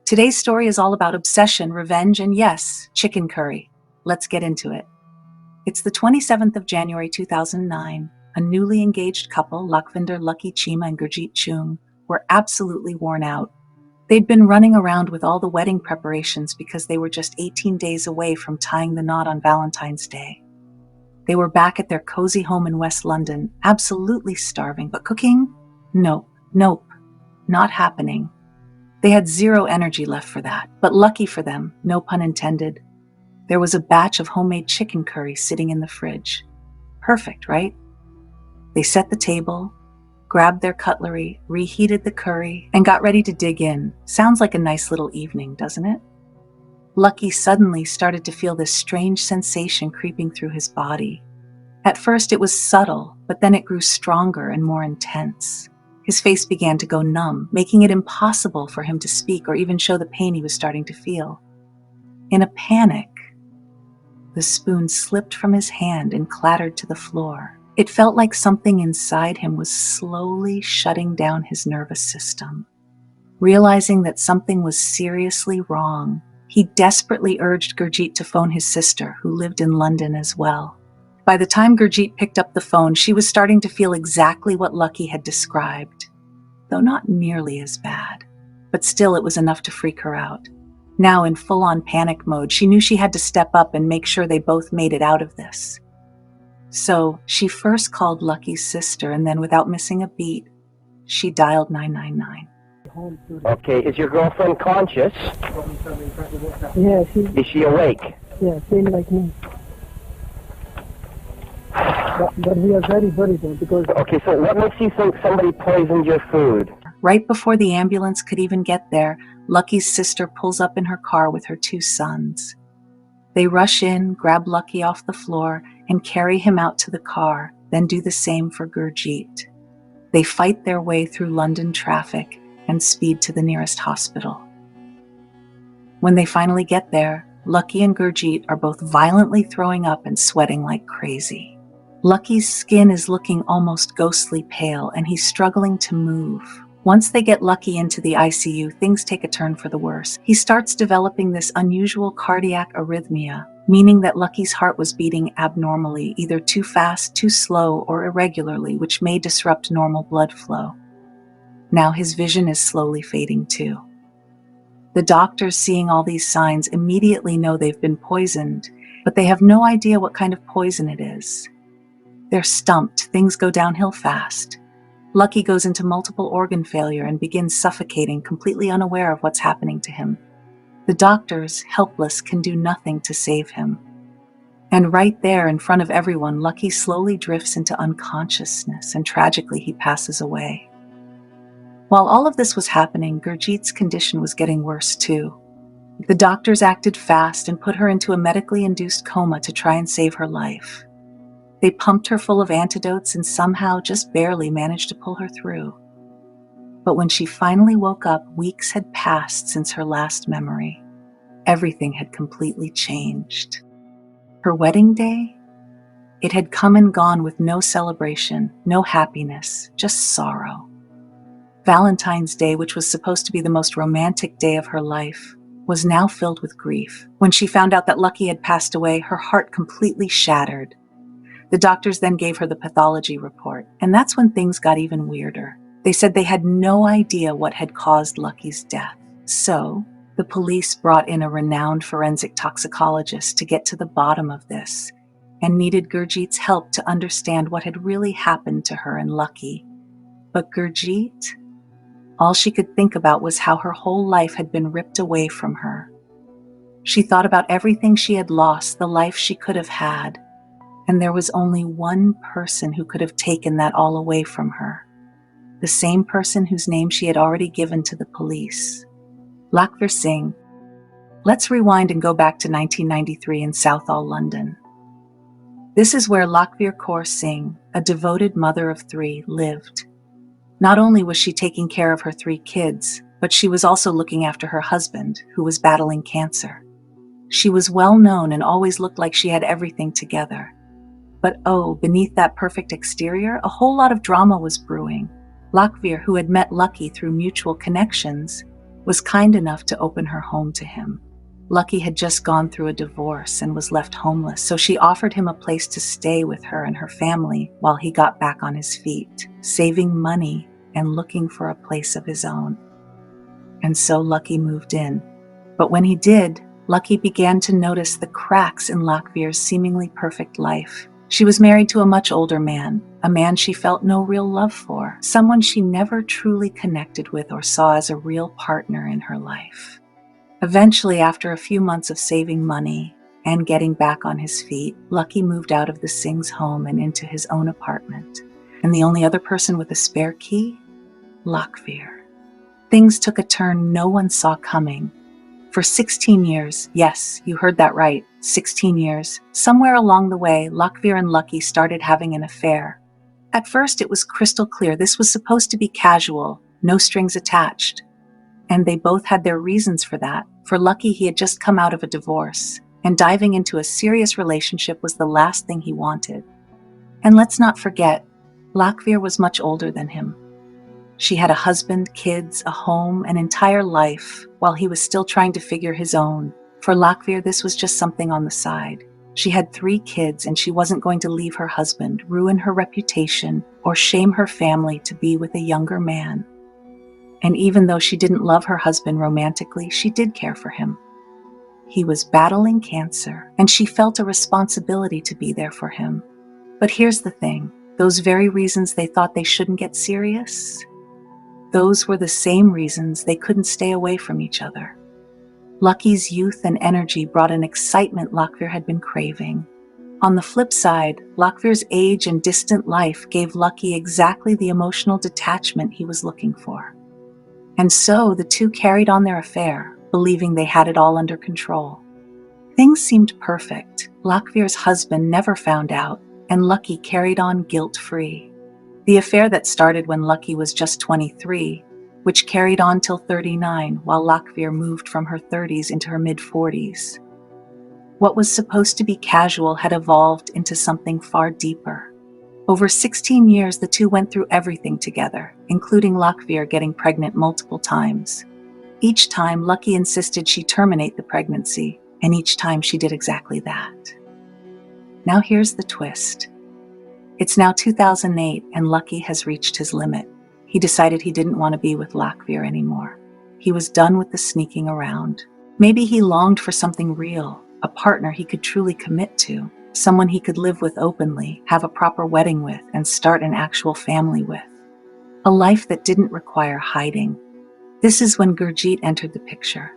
Today's story is all about obsession, revenge, and yes, chicken curry. Let's get into it. It's the 27th of January 2009. A newly engaged couple, Lakhvinder Cheema and Gurjit Choongh, were absolutely worn out. They'd been running around with all the wedding preparations because they were just 18 days away from tying the knot on Valentine's Day. They were back at their cozy home in West London, absolutely starving, but cooking? Nope, not happening. They had zero energy left for that, but lucky for them, no pun intended, there was a batch of homemade chicken curry sitting in the fridge. Perfect, right? They set the table, grabbed their cutlery, reheated the curry, and got ready to dig in. Sounds like a nice little evening, doesn't it? Lucky suddenly started to feel this strange sensation creeping through his body. At first it was subtle, but then it grew stronger and more intense. His face began to go numb, making it impossible for him to speak or even show the pain he was starting to feel. In a panic, the spoon slipped from his hand and clattered to the floor. It felt like something inside him was slowly shutting down his nervous system. Realizing that something was seriously wrong, he desperately urged Gurjit to phone his sister, who lived in London as well. By the time Gurjit picked up the phone, she was starting to feel exactly what Lucky had described, though not nearly as bad. But still, it was enough to freak her out. Now in full-on panic mode, she knew she had to step up and make sure they both made it out of this. So she first called Lucky's sister, and then without missing a beat, she dialed 999. Okay, is your girlfriend conscious? Yeah, Is she awake? yeah, same like me. But we are very worried because... Okay, so what makes you think somebody poisoned your food? Right before the ambulance could even get there, Lucky's sister pulls up in her car with her two sons. They rush in, grab Lucky off the floor, and carry him out to the car, then do the same for Gurjit. They fight their way through London traffic and speed to the nearest hospital. When they finally get there, Lucky and Gurjit are both violently throwing up and sweating like crazy. Lucky's skin is looking almost ghostly pale, and he's struggling to move. Once they get Lucky into the ICU, things take a turn for the worse. He starts developing this unusual cardiac arrhythmia, meaning that Lucky's heart was beating abnormally, either too fast, too slow, or irregularly, which may disrupt normal blood flow. Now his vision is slowly fading too. The doctors, seeing all these signs, immediately know they've been poisoned, but they have no idea what kind of poison it is. They're stumped. Things go downhill fast. Lucky goes into multiple organ failure and begins suffocating, completely unaware of what's happening to him. The doctors, helpless, can do nothing to save him. And right there, in front of everyone, Lucky slowly drifts into unconsciousness, and tragically he passes away. While all of this was happening, Gurjit's condition was getting worse too. The doctors acted fast and put her into a medically induced coma to try and save her life. They pumped her full of antidotes and somehow just barely managed to pull her through. But when she finally woke up, weeks had passed since her last memory. Everything had completely changed. Her wedding day? It had come and gone with no celebration, no happiness, just sorrow. Valentine's Day, which was supposed to be the most romantic day of her life, was now filled with grief. When she found out that Lucky had passed away, her heart completely shattered. The doctors then gave her the pathology report, and that's when things got even weirder. They said they had no idea what had caused Lucky's death. So, the police brought in a renowned forensic toxicologist to get to the bottom of this, and needed Gurjit's help to understand what had really happened to her and Lucky. But Gurjit, all she could think about was how her whole life had been ripped away from her. She thought about everything she had lost, the life she could have had, and there was only one person who could have taken that all away from her. The same person whose name she had already given to the police. Lakhvir Singh. Let's rewind and go back to 1993 in Southall, London. This is where Lakhvir Kaur Singh, a devoted mother of three, lived. Not only was she taking care of her 3 kids, but she was also looking after her husband, who was battling cancer. She was well known and always looked like she had everything together. But oh, beneath that perfect exterior, a whole lot of drama was brewing. Lakhvir, who had met Lucky through mutual connections, was kind enough to open her home to him. Lucky had just gone through a divorce and was left homeless, so she offered him a place to stay with her and her family while he got back on his feet, saving money and looking for a place of his own. And so Lucky moved in. But when he did, Lucky began to notice the cracks in Lakhvir's seemingly perfect life. She was married to a much older man, a man she felt no real love for, someone she never truly connected with or saw as a real partner in her life. Eventually, after a few months of saving money and getting back on his feet, Lucky moved out of the Singh's home and into his own apartment. And the only other person with a spare key? Lakhvir. Things took a turn no one saw coming. For 16 years, yes, you heard that right, 16 years, somewhere along the way, Lakhvir and Lucky started having an affair. At first, it was crystal clear this was supposed to be casual, no strings attached. And they both had their reasons for that. For Lucky, he had just come out of a divorce, and diving into a serious relationship was the last thing he wanted. And let's not forget, Lakhvir was much older than him. She had a husband, kids, a home, an entire life, while he was still trying to figure his own. For Lakhvir, this was just something on the side. She had 3 kids, and she wasn't going to leave her husband, ruin her reputation, or shame her family to be with a younger man. And even though she didn't love her husband romantically, she did care for him. He was battling cancer, and she felt a responsibility to be there for him. But here's the thing, those very reasons they thought they shouldn't get serious, those were the same reasons they couldn't stay away from each other. Lucky's youth and energy brought an excitement Lakhvir had been craving. On the flip side, Lakhvir's age and distant life gave Lucky exactly the emotional detachment he was looking for. And so the two carried on their affair, believing they had it all under control. Things seemed perfect. Lakhvir's husband never found out, and Lucky carried on guilt-free. The affair that started when Lucky was just 23, which carried on till 39, while Lakhvir moved from her 30s into her mid-40s. What was supposed to be casual had evolved into something far deeper. Over 16 years, the two went through everything together, including Lakhvir getting pregnant multiple times. Each time, Lucky insisted she terminate the pregnancy, and each time she did exactly that. Now here's the twist. It's now 2008, and Lucky has reached his limit. He decided he didn't want to be with Lakhvir anymore. He was done with the sneaking around. Maybe he longed for something real, a partner he could truly commit to, someone he could live with openly, have a proper wedding with, and start an actual family with. A life that didn't require hiding. This is when Gurjit entered the picture.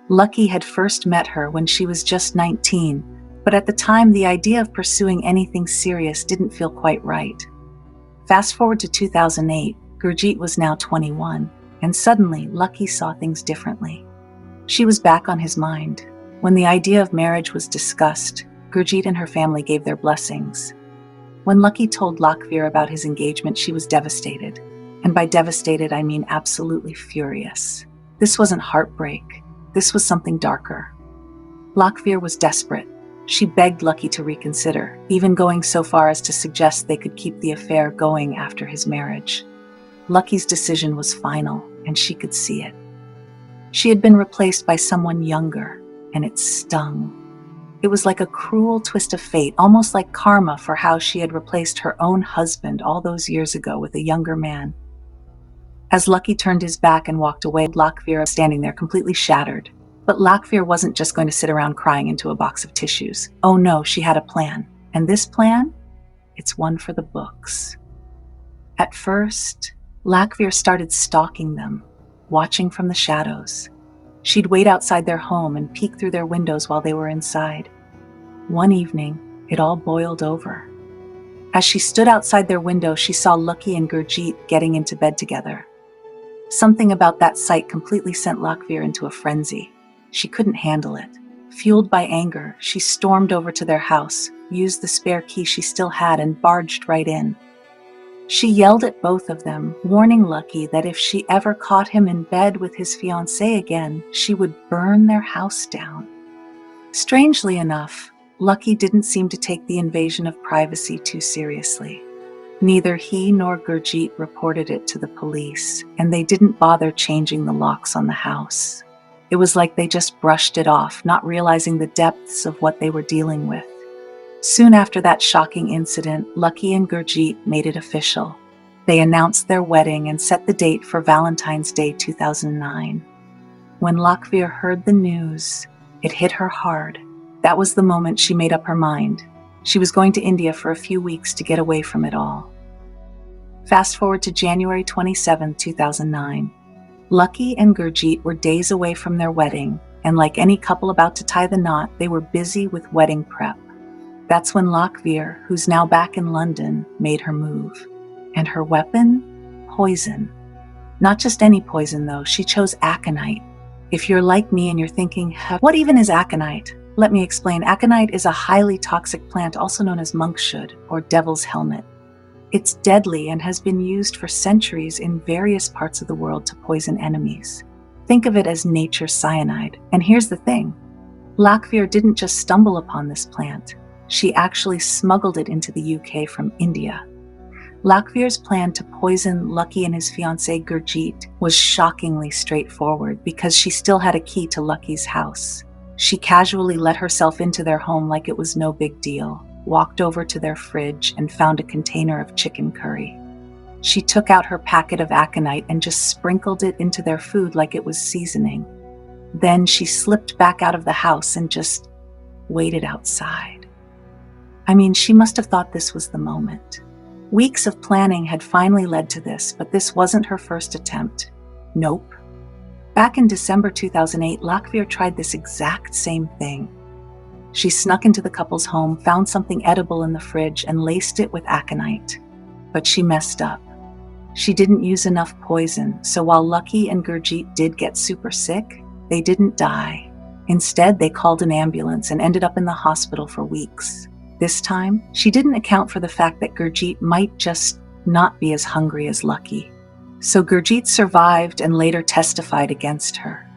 Lucky had first met her when she was just 19, but at the time the idea of pursuing anything serious didn't feel quite right. Fast forward to 2008, Gurjit was now 21, and suddenly Lucky saw things differently. She was back on his mind. When the idea of marriage was discussed, Gurjit and her family gave their blessings. When Lucky told Lakhvir about his engagement, she was devastated. And by devastated, I mean absolutely furious. This wasn't heartbreak. This was something darker. Lakhvir was desperate. She begged Lucky to reconsider, even going so far as to suggest they could keep the affair going after his marriage. Lucky's decision was final, and she could see it. She had been replaced by someone younger, and it stung. It was like a cruel twist of fate, almost like karma for how she had replaced her own husband all those years ago with a younger man. As Lucky turned his back and walked away, Lakhvir was standing there completely shattered. But Lakhvir wasn't just going to sit around crying into a box of tissues. Oh no, she had a plan. And this plan? It's one for the books. At first, Lakhvir started stalking them, watching from the shadows. She'd wait outside their home and peek through their windows while they were inside. One evening, it all boiled over. As she stood outside their window, she saw Lucky and Gurjit getting into bed together. Something about that sight completely sent Lakhvir into a frenzy. She couldn't handle it. Fueled by anger, she stormed over to their house, used the spare key she still had, and barged right in. She yelled at both of them, warning Lucky that if she ever caught him in bed with his fiancée again, she would burn their house down. Strangely enough, Lucky didn't seem to take the invasion of privacy too seriously. Neither he nor Gurjit reported it to the police, and they didn't bother changing the locks on the house. It was like they just brushed it off, not realizing the depths of what they were dealing with. Soon after that shocking incident, Lucky and Gurjit made it official. They announced their wedding and set the date for Valentine's Day 2009. When Lakhvir heard the news, it hit her hard. That was the moment she made up her mind. She was going to India for a few weeks to get away from it all. Fast forward to January 27, 2009. Lucky and Gurjit were days away from their wedding, and like any couple about to tie the knot, they were busy with wedding prep. That's when Lakhvir, who's now back in London, made her move. And her weapon? Poison. Not just any poison, though. She chose aconite. If you're like me and you're thinking, what even is aconite? Let me explain. Aconite is a highly toxic plant, also known as monkshood, or devil's helmet. It's deadly and has been used for centuries in various parts of the world to poison enemies. Think of it as nature's cyanide. And here's the thing. Lakhvir didn't just stumble upon this plant. She actually smuggled it into the UK from India. Lakhvir's plan to poison Lucky and his fiancée Gurjit was shockingly straightforward because she still had a key to Lucky's house. She casually let herself into their home like it was no big deal, walked over to their fridge and found a container of chicken curry. She took out her packet of aconite and just sprinkled it into their food like it was seasoning. Then she slipped back out of the house and just waited outside. I mean, she must have thought this was the moment. Weeks of planning had finally led to this, but this wasn't her first attempt. Nope. Back in December 2008, Lakhvir tried this exact same thing. She snuck into the couple's home, found something edible in the fridge, and laced it with aconite. But she messed up. She didn't use enough poison, so while Lucky and Gurjit did get super sick, they didn't die. Instead, they called an ambulance and ended up in the hospital for weeks. This time, she didn't account for the fact that Gurjit might just not be as hungry as Lucky. So Gurjit survived and later testified against her.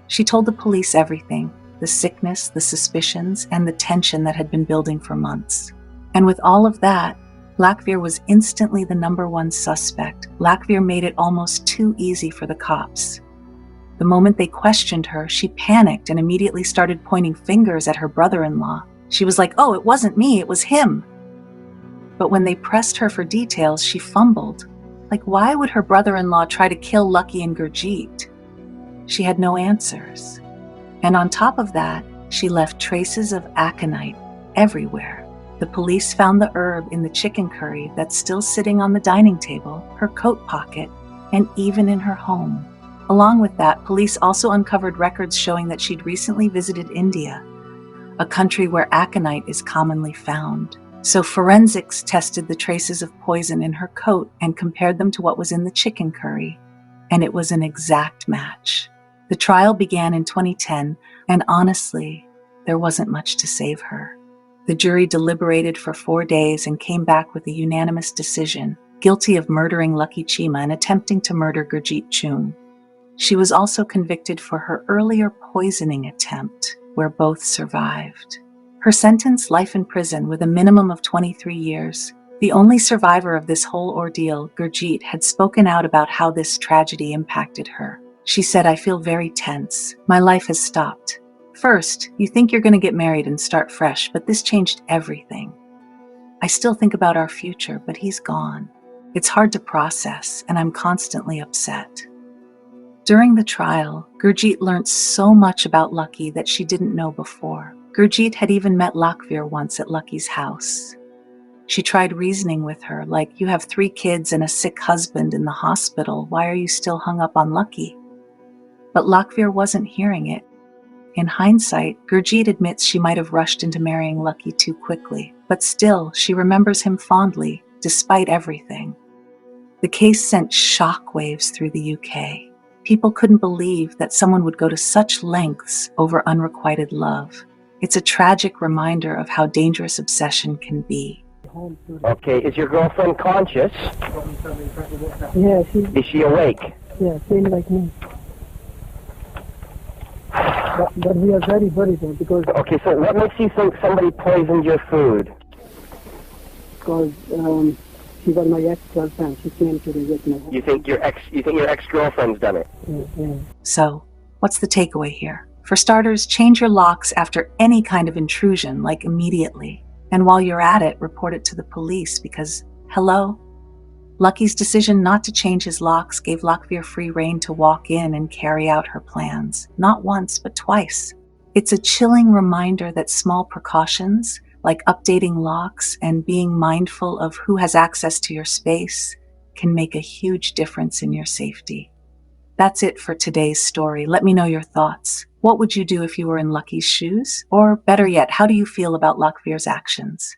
She told the police everything, the sickness, the suspicions, and the tension that had been building for months. And with all of that, Lakhvir was instantly the #1 suspect. Lakhvir made it almost too easy for the cops. The moment they questioned her, she panicked and immediately started pointing fingers at her brother-in-law. She was like, "Oh, it wasn't me, it was him." But when they pressed her for details, she fumbled. Like, why would her brother-in-law try to kill Lucky and Gurjit? She had no answers. And on top of that, she left traces of aconite everywhere. The police found the herb in the chicken curry that's still sitting on the dining table, her coat pocket, and even in her home. Along with that, police also uncovered records showing that she'd recently visited India, a country where aconite is commonly found. So forensics tested the traces of poison in her coat and compared them to what was in the chicken curry, and it was an exact match. The trial began in 2010, and honestly, there wasn't much to save her. The jury deliberated for 4 days and came back with a unanimous decision, guilty of murdering Lakhvir Cheema and attempting to murder Gurjit Choongh. She was also convicted for her earlier poisoning attempt, where both survived. Her sentence, life in prison with a minimum of 23 years. The only survivor of this whole ordeal, Gurjit, had spoken out about how this tragedy impacted her. She said, "I feel very tense. My life has stopped. First, you think you're going to get married and start fresh, but this changed everything. I still think about our future, but he's gone. It's hard to process, and I'm constantly upset." During the trial, Gurjit learned so much about Lucky that she didn't know before. Gurjit had even met Lakhvir once at Lucky's house. She tried reasoning with her, like, "You have 3 kids and a sick husband in the hospital. Why are you still hung up on Lucky?" But Lakhvir wasn't hearing it. In hindsight, Gurjit admits she might have rushed into marrying Lucky too quickly, but still, she remembers him fondly, despite everything. The case sent shockwaves through the UK. People couldn't believe that someone would go to such lengths over unrequited love. It's a tragic reminder of how dangerous obsession can be. Okay, is your girlfriend conscious? Yeah, Is she awake? yeah, same like me. But we are very worried because Okay, so what makes you think somebody poisoned your food? she was my ex-girlfriend. She came to visit me. You think your ex-girlfriend's done it? Yeah. So, what's the takeaway here? For starters, change your locks after any kind of intrusion, like immediately. And while you're at it, report it to the police because, hello? Lucky's decision not to change his locks gave Lakhvir free rein to walk in and carry out her plans, not once, but twice. It's a chilling reminder that small precautions, like updating locks and being mindful of who has access to your space, can make a huge difference in your safety. That's it for today's story. Let me know your thoughts. What would you do if you were in Lucky's shoes? Or better yet, how do you feel about Lakhvir's actions?